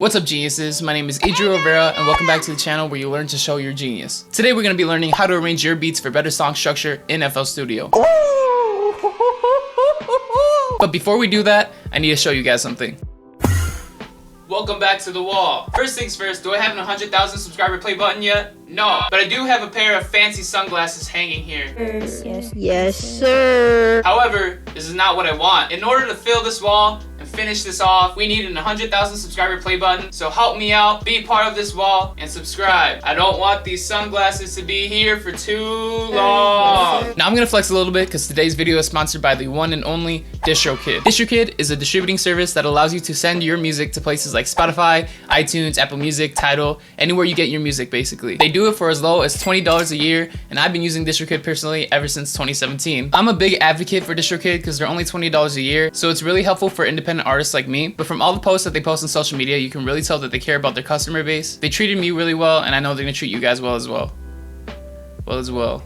What's up, geniuses? My name is Adriel Rivera and welcome back to the channel where you learn to show your genius. Today we're going to be learning how to arrange your beats for better song structure in FL Studio. But before we do that, I need to show you guys something. Welcome back to the wall. First things first, do I have an 100,000 subscriber play button yet? No, but I do have a pair of fancy sunglasses hanging here. Yes, sir. However, this is not what I want. In order to fill this wall and finish this off, we need an 100,000 subscriber play button. So help me out, be part of this wall, and subscribe. I don't want these sunglasses to be here for too long. Now I'm gonna flex a little bit because today's video is sponsored by the one and only DistroKid. DistroKid is a distributing service that allows you to send your music to places like Spotify, iTunes, Apple Music, Tidal, anywhere you get your music basically. They do it for as low as $20 a year, and I've been using DistroKid personally ever since 2017. I'm a big advocate for DistroKid because they're only $20 a year, so it's really helpful for independent artists like me. But from all the posts that they post on social media, you can really tell that they care about their customer base. They treated me really well, and I know they're gonna treat you guys well as well.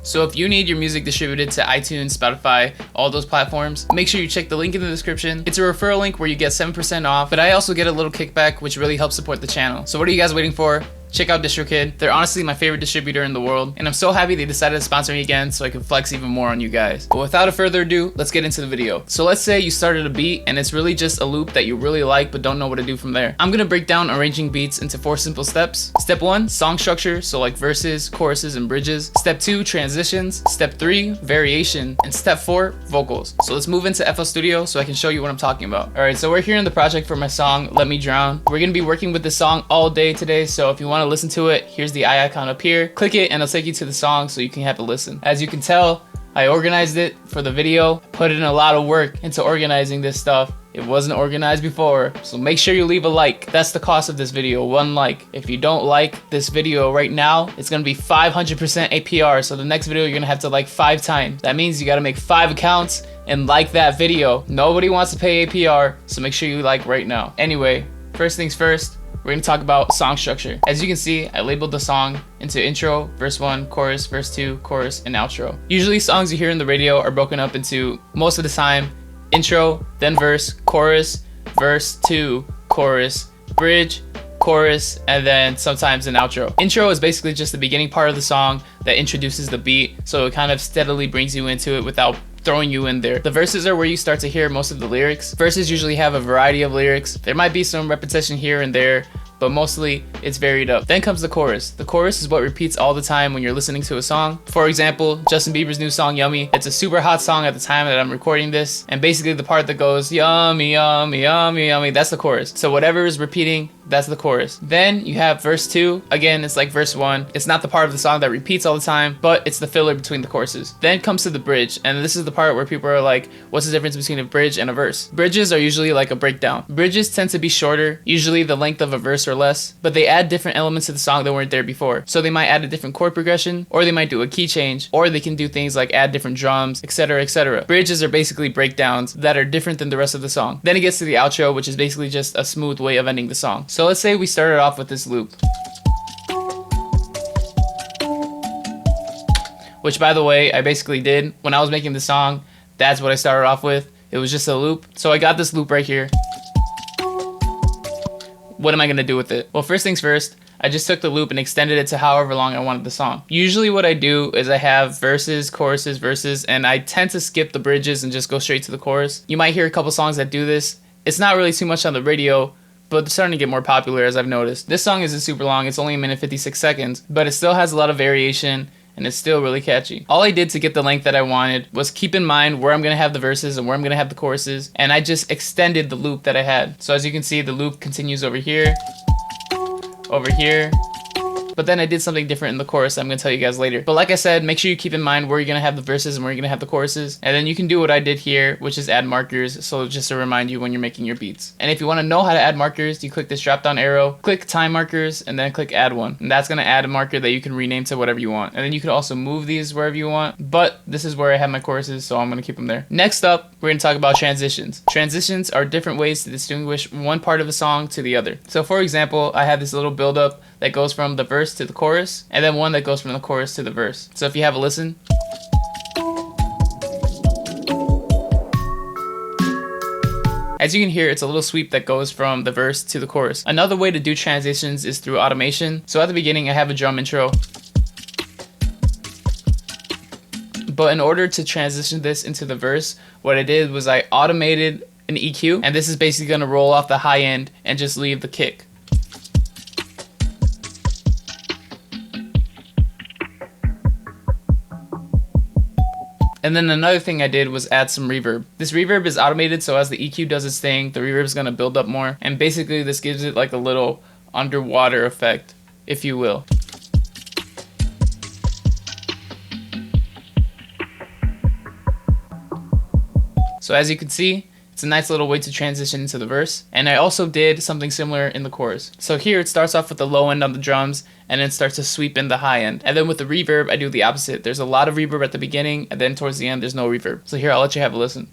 So if you need your music distributed to iTunes, Spotify, all those platforms, make sure you check the link in the description. It's a referral link where you get 7% off, but I also get a little kickback, which really helps support the channel. So what are you guys waiting for? Check out DistroKid. They're honestly my favorite distributor in the world, and I'm so happy they decided to sponsor me again so I can flex even more on you guys. But without further ado, let's get into the video. So let's say you started a beat and it's really just a loop that you really like but don't know what to do from there. I'm gonna break down arranging beats into 4 simple steps. Step 1, song structure, so like verses, choruses, and bridges. Step 2, transitions. Step 3, variation. And step 4, vocals. So let's move into FL Studio so I can show you what I'm talking about. Alright, so we're here in the project for my song, Let Me Drown. We're gonna be working with this song all day today, so if you wanna listen to it, here's the eye icon up here. Click it and it'll take you to the song so you can have a listen. As you can tell, I organized it for the video, put in a lot of work into organizing this stuff. It wasn't organized before, so make sure you leave a like. That's the cost of this video, 1 like. If you don't like this video right now, it's gonna be 500% APR, so the next video you're gonna have to like 5 times. That means you gotta make 5 accounts and like that video. Nobody wants to pay APR, so make sure you like right now. Anyway, first things first, we're gonna talk about song structure. As you can see, I labeled the song into intro, verse 1, chorus, verse 2, chorus, and outro. Usually songs you hear in the radio are broken up into, most of the time, intro, then verse, chorus, verse 2, chorus, bridge, chorus, and then sometimes an outro. Intro is basically just the beginning part of the song that introduces the beat, so it kind of steadily brings you into it without throwing you in there. The verses are where you start to hear most of the lyrics. Verses usually have a variety of lyrics. There might be some repetition here and there, but mostly it's varied up. Then comes the chorus. The chorus is what repeats all the time when you're listening to a song. For example, Justin Bieber's new song, Yummy. It's a super hot song at the time that I'm recording this, and basically the part that goes, yummy, yummy, yummy, yummy, that's the chorus. So whatever is repeating, that's the chorus. Then you have verse 2. Again, it's like verse 1. It's not the part of the song that repeats all the time, but it's the filler between the choruses. Then comes to the bridge, and this is the part where people are like, what's the difference between a bridge and a verse? Bridges are usually like a breakdown. Bridges tend to be shorter, usually the length of a verse or less, but they add different elements to the song that weren't there before. So they might add a different chord progression, or they might do a key change, or they can do things like add different drums, etc., etc. Bridges are basically breakdowns that are different than the rest of the song. Then it gets to the outro, which is basically just a smooth way of ending the song. So let's say we started off with this loop, which, by the way, I basically did when I was making the song. That's what I started off with. It was just a loop. So I got this loop right here. What am I gonna do with it? Well, first things first, I just took the loop and extended it to however long I wanted the song. Usually what I do is I have verses, choruses, verses, and I tend to skip the bridges and just go straight to the chorus. You might hear a couple songs that do this. It's not really too much on the radio, but it's starting to get more popular, as I've noticed. This song isn't super long, it's only 1:56 seconds, but it still has a lot of variation, and it's still really catchy. All I did to get the length that I wanted was keep in mind where I'm gonna have the verses and where I'm gonna have the choruses, and I just extended the loop that I had. So as you can see, the loop continues over here, but then I did something different in the chorus I'm gonna tell you guys later. But like I said, make sure you keep in mind where you're gonna have the verses and where you're gonna have the choruses, and then you can do what I did here, which is add markers, so just to remind you when you're making your beats. And if you wanna know how to add markers, you click this drop down arrow, click time markers, and then click add one. And that's gonna add a marker that you can rename to whatever you want. And then you can also move these wherever you want, but this is where I have my choruses, so I'm gonna keep them there. Next up, we're gonna talk about transitions. Transitions are different ways to distinguish one part of a song to the other. So for example, I have this little build up that goes from the verse to the chorus, and then one that goes from the chorus to the verse. So if you have a listen, As you can hear, it's a little sweep that goes from the verse to the chorus. Another way to do transitions is through automation. So at the beginning, I have a drum intro. But in order to transition this into the verse, what I did was I automated an EQ, and this is basically going to roll off the high end and just leave the kick. And then another thing I did was add some reverb. This reverb is automated, so as the EQ does its thing, the reverb is going to build up more, and basically this gives it like a little underwater effect, if you will. So as you can see, it's a nice little way to transition into the verse. And I also did something similar in the chorus. So here it starts off with the low end on the drums and then starts to sweep in the high end. And then with the reverb, I do the opposite. There's a lot of reverb at the beginning, and then towards the end, there's no reverb. So here, I'll let you have a listen.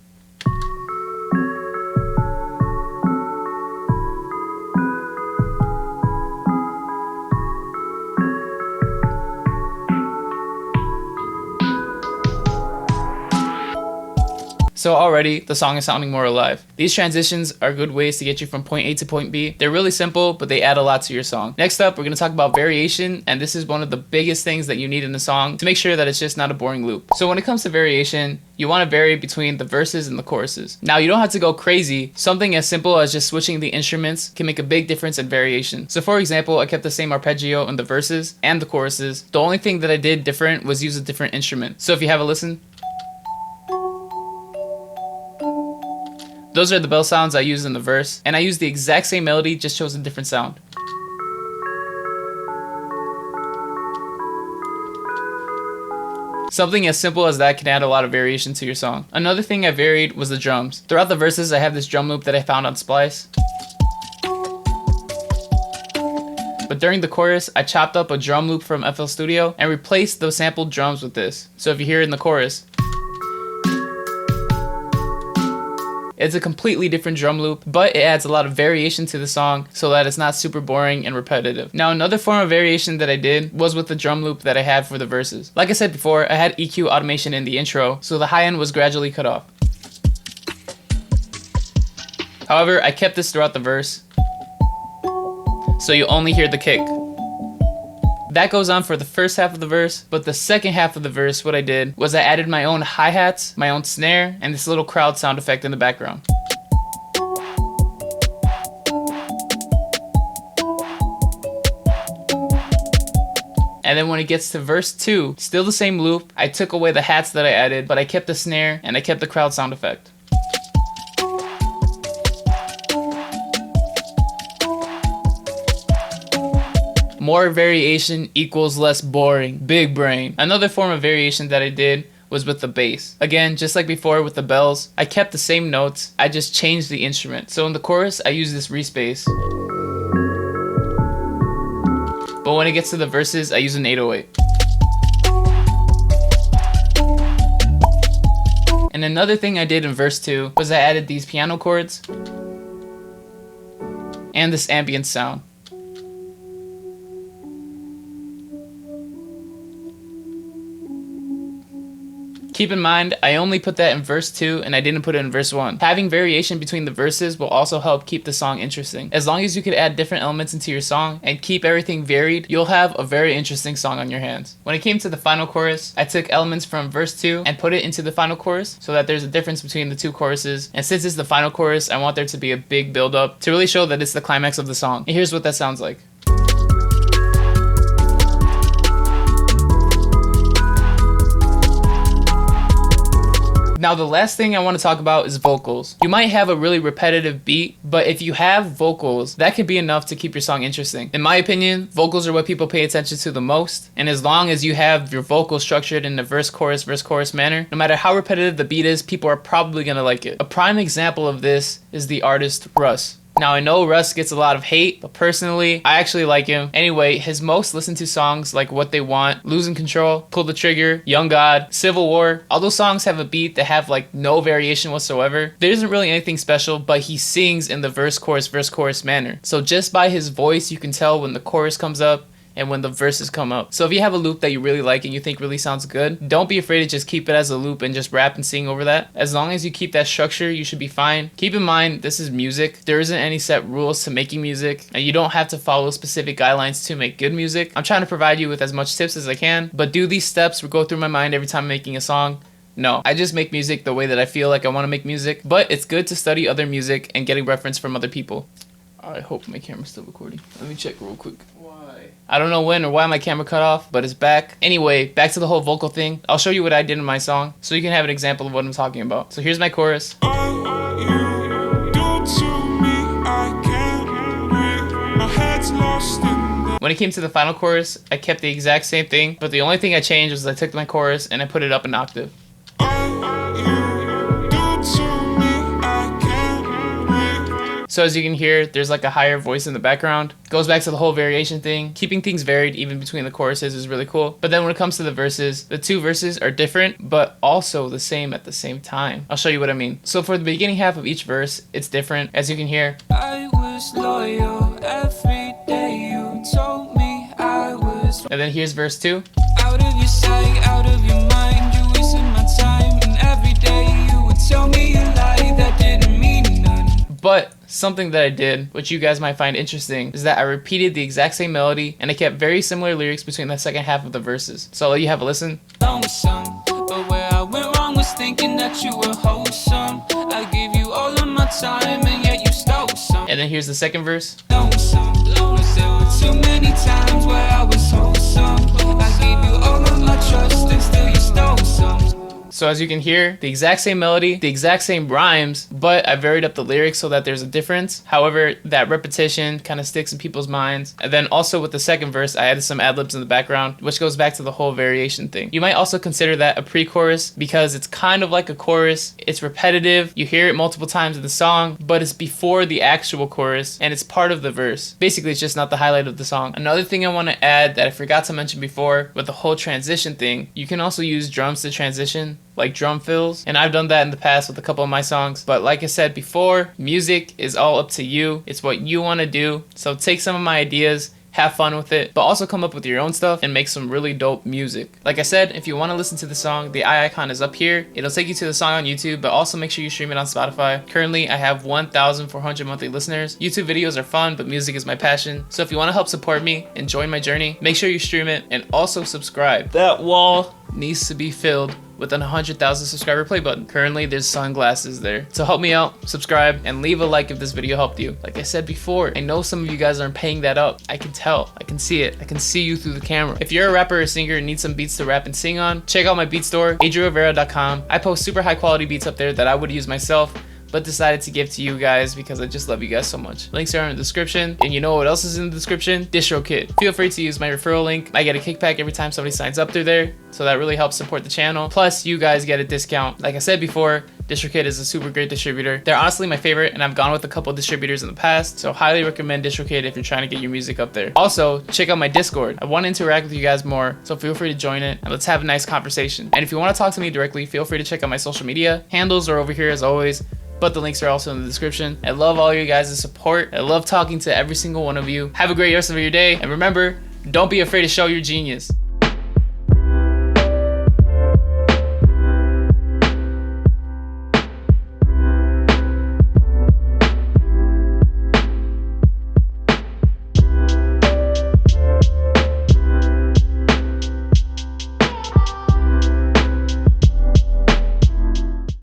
So already, the song is sounding more alive. These transitions are good ways to get you from point A to point B. They're really simple, but they add a lot to your song. Next up, we're going to talk about variation, and this is one of the biggest things that you need in a song to make sure that it's just not a boring loop. So when it comes to variation, you want to vary between the verses and the choruses. Now, you don't have to go crazy. Something as simple as just switching the instruments can make a big difference in variation. So for example, I kept the same arpeggio in the verses and the choruses. The only thing that I did different was use a different instrument. So if you have a listen, those are the bell sounds I used in the verse, and I used the exact same melody, just chose a different sound. Something as simple as that can add a lot of variation to your song. Another thing I varied was the drums. Throughout the verses, I have this drum loop that I found on Splice. But during the chorus, I chopped up a drum loop from FL Studio and replaced those sampled drums with this. So if you hear it in the chorus, it's a completely different drum loop, but it adds a lot of variation to the song so that it's not super boring and repetitive. Now, another form of variation that I did was with the drum loop that I had for the verses. Like I said before, I had EQ automation in the intro, so the high end was gradually cut off. However, I kept this throughout the verse, so you only hear the kick. That goes on for the first half of the verse, but the second half of the verse, what I did was I added my own hi-hats, my own snare, and this little crowd sound effect in the background. And then when it gets to verse 2, still the same loop, I took away the hats that I added, but I kept the snare and I kept the crowd sound effect. More variation equals less boring. Big brain. Another form of variation that I did was with the bass. Again, just like before with the bells, I kept the same notes, I just changed the instrument. So in the chorus, I use this Reese bass. But when it gets to the verses, I use an 808. And another thing I did in verse 2 was I added these piano chords and this ambient sound. Keep in mind, I only put that in verse 2 and I didn't put it in verse 1. Having variation between the verses will also help keep the song interesting. As long as you can add different elements into your song and keep everything varied, you'll have a very interesting song on your hands. When it came to the final chorus, I took elements from verse 2 and put it into the final chorus so that there's a difference between the two choruses. And since it's the final chorus, I want there to be a big build up to really show that it's the climax of the song. And here's what that sounds like. Now the last thing I want to talk about is vocals. You might have a really repetitive beat, but if you have vocals, that could be enough to keep your song interesting. In my opinion, vocals are what people pay attention to the most, and as long as you have your vocals structured in a verse chorus manner, no matter how repetitive the beat is, people are probably gonna like it. A prime example of this is the artist Russ. Now I know Russ gets a lot of hate, but personally, I actually like him. Anyway, his most listened to songs like What They Want, Losing Control, Pull the Trigger, Young God, Civil War, all those songs have a beat that have like no variation whatsoever. There isn't really anything special, but he sings in the verse chorus manner. So just by his voice, you can tell when the chorus comes up and when the verses come up. So if you have a loop that you really like and you think really sounds good, don't be afraid to just keep it as a loop and just rap and sing over that. As long as you keep that structure, you should be fine. Keep in mind, this is music. There isn't any set rules to making music, and you don't have to follow specific guidelines to make good music. I'm trying to provide you with as much tips as I can, but do these steps go through my mind every time I'm making a song? No, I just make music the way that I feel like I want to make music, but it's good to study other music and getting reference from other people. I hope my camera's still recording. Let me check real quick. Why? I don't know when or why my camera cut off, but it's back. Anyway, back to the whole vocal thing. I'll show you what I did in my song so you can have an example of what I'm talking about. So here's my chorus. When it came to the final chorus, I kept the exact same thing, but the only thing I changed was I took my chorus and I put it up an octave. So as you can hear, there's like a higher voice in the background. Goes back to the whole variation thing. Keeping things varied even between the choruses is really cool. But then when it comes to the verses, the two verses are different, but also the same at the same time. I'll show you what I mean. So for the beginning half of each verse, it's different. As you can hear, I was loyal every day you told me I was. And then here's verse 2. Out of your sight, out of your mind, you wasted my time. And every day you would tell me a lie that didn't mean none. But something that I did, which you guys might find interesting, is that I repeated the exact same melody and I kept very similar lyrics between the second half of the verses. So I'll let you have a listen. Wrong with some, but where I went wrong was thinking that you were wholesome. I gave you all of my time and yet you stole some. And then here's the second verse. Lonesome, was there were too many times where I was wholesome. I gave you all of my trust and still you stole some. So as you can hear, the exact same melody, the exact same rhymes, but I varied up the lyrics so that there's a difference. However, that repetition kind of sticks in people's minds. And then also with the second verse, I added some ad-libs in the background, which goes back to the whole variation thing. You might also consider that a pre-chorus because it's kind of like a chorus. It's repetitive. You hear it multiple times in the song, but it's before the actual chorus and it's part of the verse. Basically, it's just not the highlight of the song. Another thing I want to add that I forgot to mention before with the whole transition thing, you can also use drums to transition, like drum fills, and I've done that in the past with a couple of my songs. But like I said before, music is all up to you. It's what you want to do. So take some of my ideas, have fun with it, but also come up with your own stuff and make some really dope music. Like I said, if you want to listen to the song, the eye icon is up here. It'll take you to the song on YouTube, but also make sure you stream it on Spotify. Currently, I have 1,400 monthly listeners. YouTube videos are fun, but music is my passion. So if you want to help support me and join my journey, make sure you stream it and also subscribe. That wall needs to be filled with an 100,000 subscriber play button. Currently, there's sunglasses there. So help me out, subscribe, and leave a like if this video helped you. Like I said before, I know some of you guys aren't paying that up. I can tell, I can see it. I can see you through the camera. If you're a rapper or singer and need some beats to rap and sing on, check out my beat store, adrianrivera.com. I post super high quality beats up there that I would use myself, but decided to give to you guys because I just love you guys so much. Links are in the description, and you know what else is in the description? DistroKid. Feel free to use my referral link. I get a kickback every time somebody signs up through there, so that really helps support the channel. Plus, you guys get a discount. Like I said before, DistroKid is a super great distributor. They're honestly my favorite, and I've gone with a couple distributors in the past, so highly recommend DistroKid if you're trying to get your music up there. Also, check out my Discord. I want to interact with you guys more, so feel free to join it, and let's have a nice conversation. And if you want to talk to me directly, feel free to check out my social media. Handles are over here as always, but the links are also in the description. I love all you guys' support. I love talking to every single one of you. Have a great rest of your day, and remember, don't be afraid to show your genius.